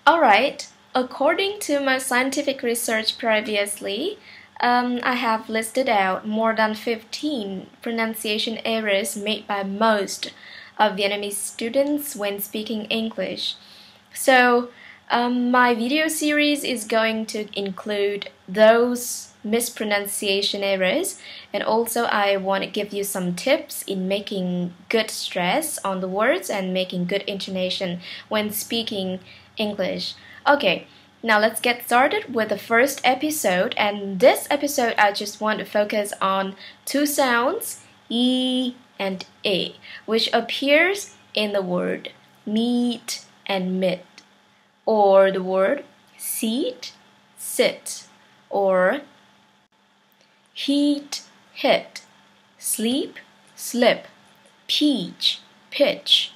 Alright, according to my scientific research previously, I have listed out more than 15 pronunciation errors made by most of Vietnamese students when speaking English. So, my video series is going to include those mispronunciation errors, and also I want to give you some tips in making good stress on the words and making good intonation when speaking English. Okay, now let's get started with the first episode, and this episode I just want to focus on two sounds, E and A, which appears in the word meet and mit, or the word seat, sit, or heat, hit, sleep, slip, peach, pitch.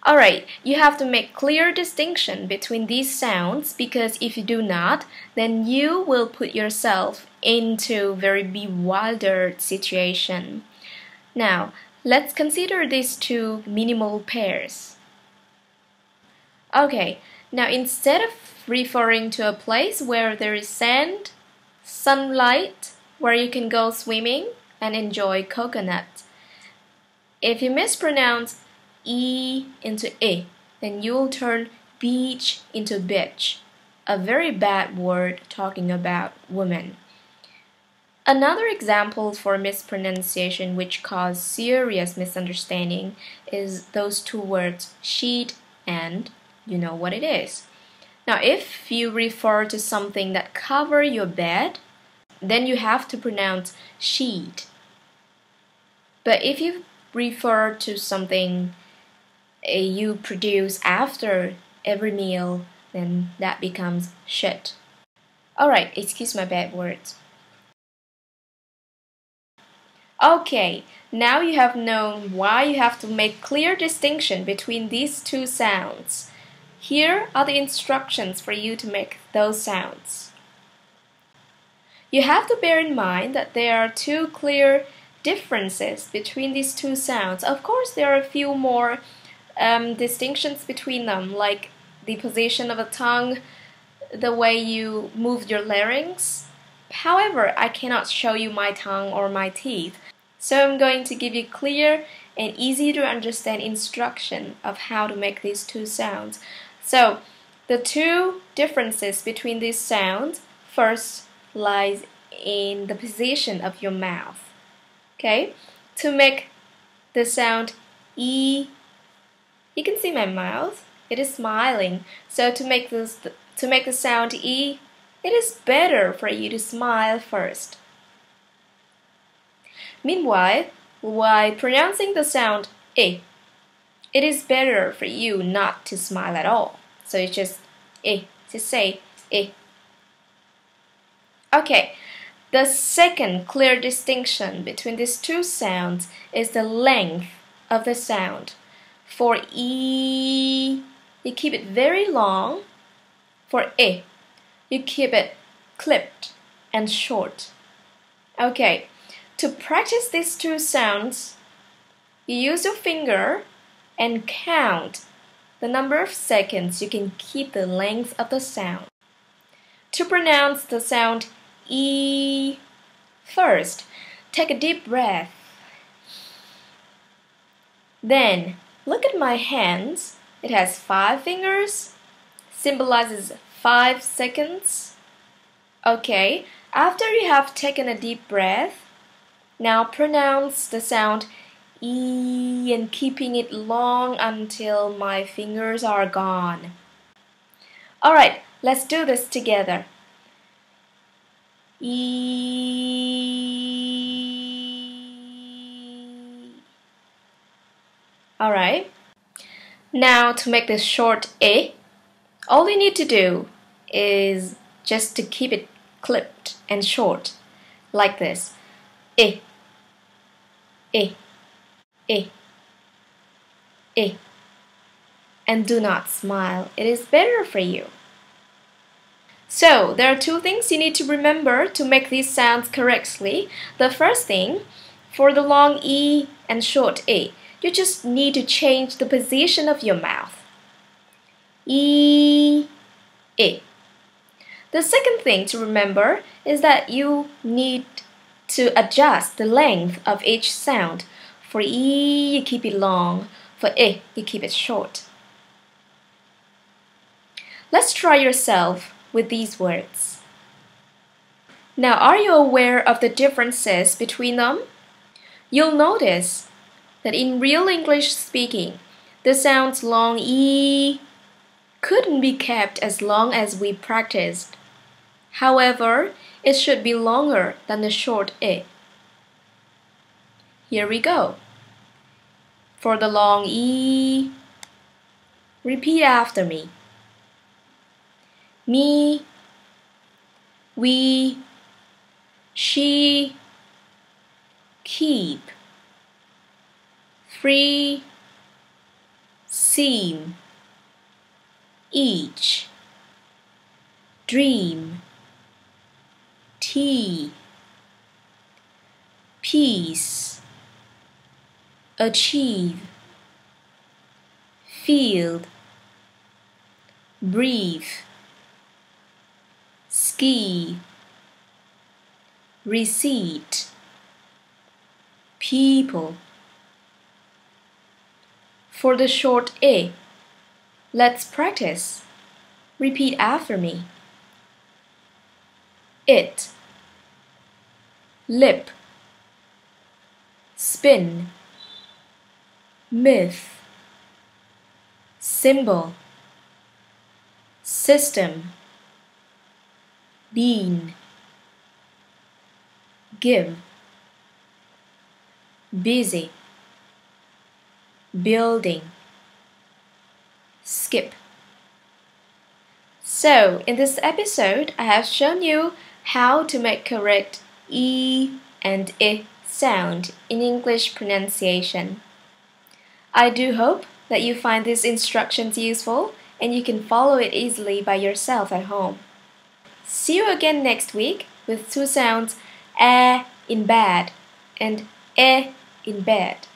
Alright, you have to make clear distinction between these sounds, because if you do not, then you will put yourself into very bewildered situation. Now, let's consider these two minimal pairs. Okay, now instead of referring to a place where there is sand, sunlight, where you can go swimming and enjoy coconut, if you mispronounce E into I, then you'll turn beach into bitch, a very bad word talking about women. Another example for mispronunciation which cause serious misunderstanding is those two words sheet and you know what it is. Now, if you refer to something that cover your bed, then you have to pronounce sheet. But if you refer to something you produce after every meal, then that becomes shit. Alright, excuse my bad words. Okay, now you have known why you have to make clear distinction between these two sounds. Here are the instructions for you to make those sounds. You have to bear in mind that there are two clear differences between these two sounds. Of course, there are a few more distinctions between them, like the position of the tongue, the way you move your larynx. However, I cannot show you my tongue or my teeth, so I'm going to give you clear and easy to understand instruction of how to make these two sounds. So, the two differences between these sounds first lies in the position of your mouth. Okay, to make the sound E, you can see my mouth, it is smiling. So to make the sound E, it is better for you to smile first. Meanwhile, while pronouncing the sound E, it is better for you not to smile at all. So it's just say E. Okay, the second clear distinction between these two sounds is the length of the sound. For E, you keep it very long. For E, you keep it clipped and short. Okay, to practice these two sounds, you use your finger and count the number of seconds you can keep the length of the sound. To pronounce the sound E, first, take a deep breath. Then, look at my hands. It has 5 fingers, symbolizes 5 seconds. Okay, after you have taken a deep breath, now pronounce the sound E and keeping it long until my fingers are gone. Alright, let's do this together. E. Alright, now to make this short E, all you need to do is just to keep it clipped and short, like this. E, E, E, E. And do not smile, it is better for you. So, there are two things you need to remember to make these sounds correctly. The first thing, for the long E and short E, you just need to change the position of your mouth. E, I. The second thing to remember is that you need to adjust the length of each sound. For E, you keep it long. For I, you keep it short. Let's try yourself with these words. Now, are you aware of the differences between them? You'll notice that in real English speaking, the sounds long E couldn't be kept as long as we practiced. However, it should be longer than the short I. Here we go. For the long E, repeat after me. Me, we, she, keep, free, seem, each, dream, tea, peace, achieve, field, breathe, ski, receipt, people. For the short I, let's practice. Repeat after me. It, lip, spin, myth, symbol, system, bean, give, busy, building, skip. So, in this episode, I have shown you how to make correct E and I sound in English pronunciation. I do hope that you find these instructions useful and you can follow it easily by yourself at home. See you again next week with two sounds in bed and in bed.